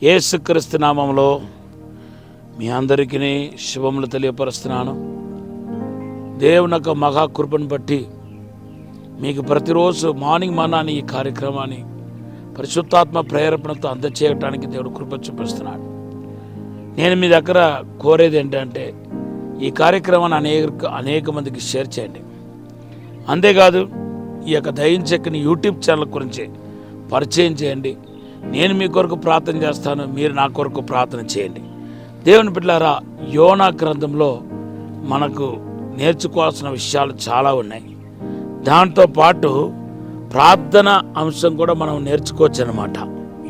యేసుక్రీస్తు నామములో మీ అందరికీ శుభములు తెలియపరుస్తున్నాను. దేవుని యొక్క మహాకృపను బట్టి మీకు ప్రతిరోజు మార్నింగ్ మన్నాని ఈ కార్యక్రమాన్ని పరిశుద్ధాత్మ ప్రేరేపణతో అందచేయటానికి దేవుడు కృప చూపిస్తున్నాడు. నేను మీ దగ్గర కోరేది ఏంటంటే ఈ కార్యక్రమాన్ని అనేక మందికి షేర్ చేయండి. అంతేకాదు ఈ యొక్క దైవం చెక్కని యూట్యూబ్ ఛానల్ గురించి పరిచయం చేయండి. నేను మీ కొరకు ప్రార్థన చేస్తాను, మీరు నా కొరకు ప్రార్థన చేయండి. దేవుని బిడ్డలారా, యోనా గ్రంథంలో మనకు నేర్చుకోవాల్సిన విషయాలు చాలా ఉన్నాయి. దాంతోపాటు ప్రార్థన అంశం కూడా మనం నేర్చుకోవచ్చు అన్నమాట.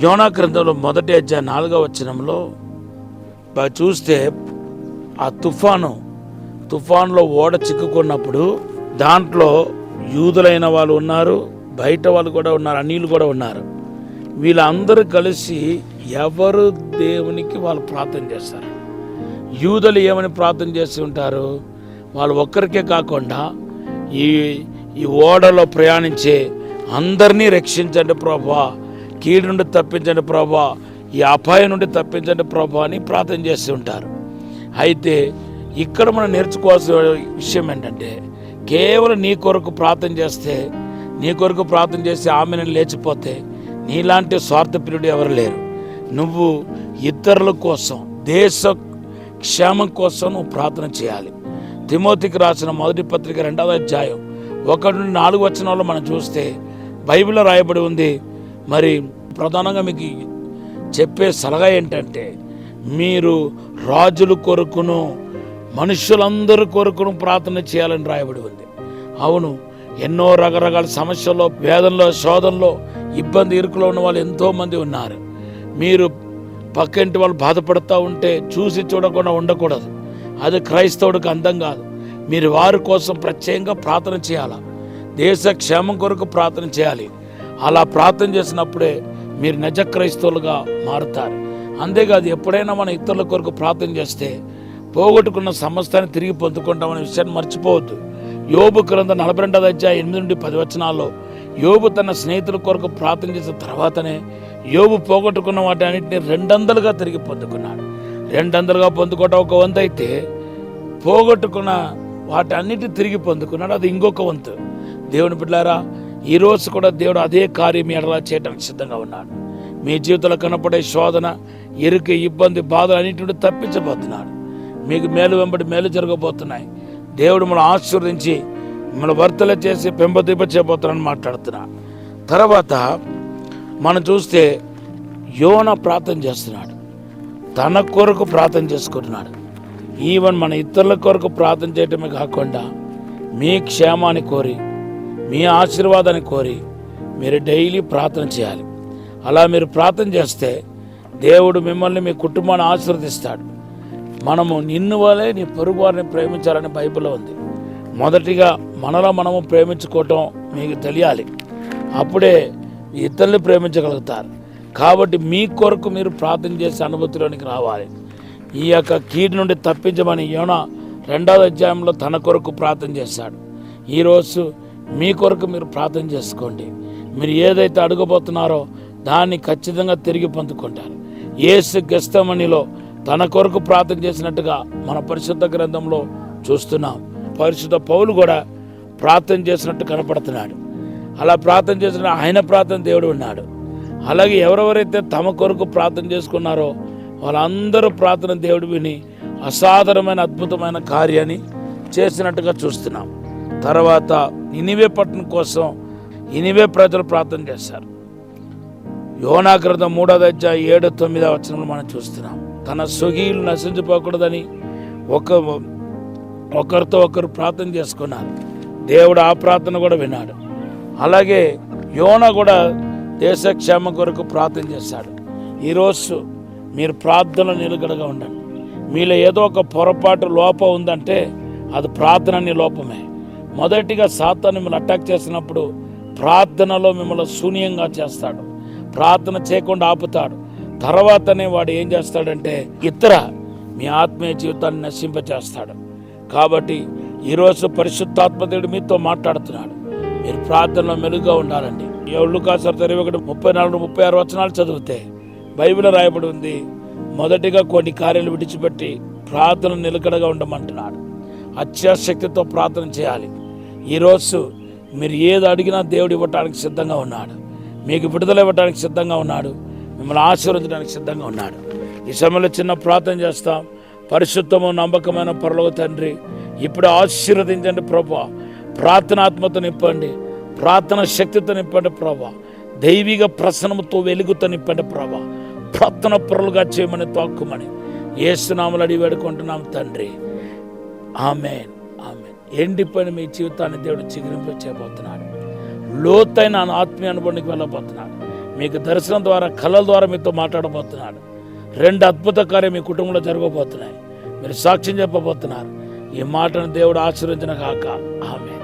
యోనా గ్రంథంలో 1వ అధ్యాయం 4వ వచనంలో చూస్తే ఆ తుఫాన్లో ఓడ చిక్కుకున్నప్పుడు దాంట్లో యూదులైన వాళ్ళు ఉన్నారు, బయట వాళ్ళు కూడా ఉన్నారు, అన్యులు కూడా ఉన్నారు. వీళ్ళందరూ కలిసి ఎవరు దేవునికి వాళ్ళు ప్రార్థన చేస్తారు. యూదులు ఏమని ప్రార్థన చేసి ఉంటారు? వాళ్ళు ఒక్కరికే కాకుండా ఈ ఓడలో ప్రయాణించే అందరినీ రక్షించండి ప్రభువా, కీడు నుండి తప్పించండి ప్రభువా, ఈ అపాయం నుండి తప్పించండి ప్రభువా అని ప్రార్థన చేస్తూ ఉంటారు. అయితే ఇక్కడ మనం నేర్చుకోవాల్సిన విషయం ఏంటంటే, కేవలం నీ కొరకు ప్రార్థన చేస్తే ఆమెను లేచిపోతే నీలాంటి స్వార్థప్రియుడు ఎవరు లేరు. నువ్వు ఇతరుల కోసం, దేశ క్షేమం కోసం నువ్వు ప్రార్థన చేయాలి. తిమోతికి రాసిన 1వ పత్రిక 2వ అధ్యాయం 1 నుండి 4 వచనాల్లో మనం చూస్తే బైబిల్లో రాయబడి ఉంది. మరి ప్రధానంగా మీకు చెప్పే సలహా ఏంటంటే, మీరు రాజుల కొరకును మనుషులందరి కొరకును ప్రార్థన చేయాలని రాయబడి ఉంది. అవును, ఎన్నో రకరకాల సమస్యల్లో, వేదనలో, శోధనలో, ఇబ్బంది ఇరుకులో ఉన్న వాళ్ళు ఎంతోమంది ఉన్నారు. మీరు పక్కింటి వాళ్ళు బాధపడుతూ ఉంటే చూసి చూడకుండా ఉండకూడదు. అది క్రైస్తవుడికి అందం కాదు. మీరు వారి కోసం ప్రత్యేకంగా ప్రార్థన చేయాలి. దేశ క్షేమం కొరకు ప్రార్థన చేయాలి. అలా ప్రార్థన చేసినప్పుడే మీరు నిజ క్రైస్తవులుగా మారుతారు. అంతేకాదు, ఎప్పుడైనా మన ఇతరుల కొరకు ప్రార్థన చేస్తే పోగొట్టుకున్న సమస్తాన్ని తిరిగి పొందుకుంటామనే విషయాన్ని మర్చిపోవద్దు. యోబు గ్రంథం 42వ అధ్యాయం 8 నుండి 10 వచనాల్లో యోబు తన స్నేహితుల కొరకు ప్రార్థన చేసిన తర్వాతనే యోబు పోగొట్టుకున్న వాటి అన్నింటినీ 200గా తిరిగి పొందుకున్నాడు. 200గా పొందుకోవటం ఒక వంతు అయితే, పోగొట్టుకున్న వాటి అన్నిటిని తిరిగి పొందుకున్నాడు, అది ఇంకొక వంతు. దేవుని బిడ్డలారా, ఈరోజు కూడా దేవుడు అదే కార్యం ఎడలా చేయడానికి సిద్ధంగా ఉన్నాడు. మీ జీవితంలో కనపడే శోధన, ఇరుకు, ఇబ్బంది, బాధలు అన్నింటి నుండి తప్పించబోతున్నాడు. మీకు మేలు వెంబడి మేలు జరగబోతున్నాయి. దేవుడు మనం ఆశీర్వదించి మన వర్తలు చేసి పెంపొందింపచేయబోతున్నాడని మాట్లాడుతున్నా. తర్వాత మనం చూస్తే యోనా ప్రార్థన చేస్తున్నాడు, తన కొరకు ప్రార్థన చేసుకుంటున్నాడు. ఈవెన్ మన ఇతరుల కొరకు ప్రార్థన చేయటమే కాకుండా మీ క్షేమాన్ని కోరి, మీ ఆశీర్వాదాన్ని కోరి మీరు డైలీ ప్రార్థన చేయాలి. అలా మీరు ప్రార్థన చేస్తే దేవుడు మిమ్మల్ని, మీ కుటుంబాన్ని ఆశీర్వదిస్తాడు. మనము నిన్ను వలే నీ పొరుగు వారిని ప్రేమించాలని బైబిల్లో ఉంది. మొదటిగా మనలో మనము ప్రేమించుకోవటం మీకు తెలియాలి. అప్పుడే ఇతరుల్ని ప్రేమించగలుగుతారు. కాబట్టి మీ కొరకు మీరు ప్రార్థన చేసే అనుభూతిలోనికి రావాలి. ఈ యొక్క కీడు నుండి తప్పించమని యోనా 2వ అధ్యాయంలో తన కొరకు ప్రార్థన చేశాడు. ఈరోజు మీ కొరకు మీరు ప్రార్థన చేసుకోండి. మీరు ఏదైతే అడగబోతున్నారో దాన్ని ఖచ్చితంగా తిరిగి పొందుకుంటారు. యేసు గెత్సేమనీలో తన కొరకు ప్రార్థన చేసినట్టుగా మన పరిశుద్ధ గ్రంథంలో చూస్తున్నాం. పరిశుద్ధ పౌలు కూడా ప్రార్థన చేసినట్టు కనపడుతున్నాడు. అలా ప్రార్థన చేసిన ఆయన ప్రార్థన దేవుడు ఉన్నాడు. అలాగే ఎవరెవరైతే తమ కొరకు ప్రార్థన చేసుకున్నారో వాళ్ళందరూ ప్రార్థన దేవుడు విని అసాధారణమైన అద్భుతమైన కార్యాన్ని చేసినట్టుగా చూస్తున్నాం. తర్వాత నినివే పట్టణం కోసం నినివే ప్రజలు ప్రార్థన చేశారు. యోనా గ్రంథం 3వ అధ్యాయం 7, 9 వచనంలో మనం చూస్తున్నాం. తన స్వకీయులు నశించిపోకూడదని ఒకరితో ఒకరు ప్రార్థన చేసుకున్నారు. దేవుడు ఆ ప్రార్థన కూడా విన్నాడు. అలాగే యోనా కూడా దేశ క్షేమం కొరకు ప్రార్థన చేశాడు. ఈరోజు మీరు ప్రార్థనలో నిలకడగా ఉండండి. మీలో ఏదో ఒక పొరపాటు లోపం ఉందంటే అది ప్రార్థన అనే లోపమే. మొదటిగా సాతాను మిమ్మల్ని అటాక్ చేసినప్పుడు ప్రార్థనలో మిమ్మల్ని శూన్యంగా చేస్తాడు, ప్రార్థన చేయకుండా ఆపుతాడు. తర్వాతనే వాడు ఏం చేస్తాడంటే మీ ఆత్మీయ జీవితాన్ని నశింపచేస్తాడు. కాబట్టి ఈరోజు పరిశుద్ధాత్మ దేవుడు మీతో మాట్లాడుతున్నాడు. మీరు ప్రార్థనలో మెలుగుగా ఉండాలండి. లూకా 21:34-36 వచనాలు చదివితే బైబిల్ రాయబడి ఉంది, మొదటిగా కొన్ని కార్యాలు విడిచిపెట్టి ప్రార్థన నిలకడగా ఉండమంటున్నాడు. అత్యాశక్తితో ప్రార్థన చేయాలి. ఈరోజు మీరు ఏది అడిగినా దేవుడు ఇవ్వటానికి సిద్ధంగా ఉన్నాడు. మీకు విడుదల ఇవ్వడానికి సిద్ధంగా ఉన్నాడు. మిమ్మల్ని ఆశీర్వదించడానికి సిద్ధంగా ఉన్నాడు. ఈ సమయంలో చిన్న ప్రార్థన చేస్తాం. పరిశుద్ధము నమ్మకమైన పరలోక తండ్రి, ఇప్పుడు ఆశీర్వదించండి ప్రభా. ప్రార్థనాత్మతో నింపండి, ప్రార్థన శక్తితో నింపండి ప్రభా. దైవిక ప్రసన్నముతో వెలుగుతో నింపండి ప్రభా. ప్రార్థన పరులుగా చేయమని తాక్కుమని యేసు నామములో అడిగి వేడుకుంటున్నాం తండ్రి. ఆమేన్, ఆమేన్. ఎండిపోయిన మీ జీవితాన్ని దేవుడు చిగురింప చేయబోతున్నాడు. లోతైన ఆత్మీయ అనుభవానికి వెళ్ళబోతున్నాడు. మీకు దర్శనం ద్వారా, కళల ద్వారా మీతో మాట్లాడబోతున్నాడు. 2 అద్భుత కార్యం మీ కుటుంబంలో జరగబోతున్నాయి. మీరు సాక్ష్యం చెప్పబోతున్నారు. ఈ మాటను దేవుడు ఆశీర్వదించిన కాక. ఆమేన్.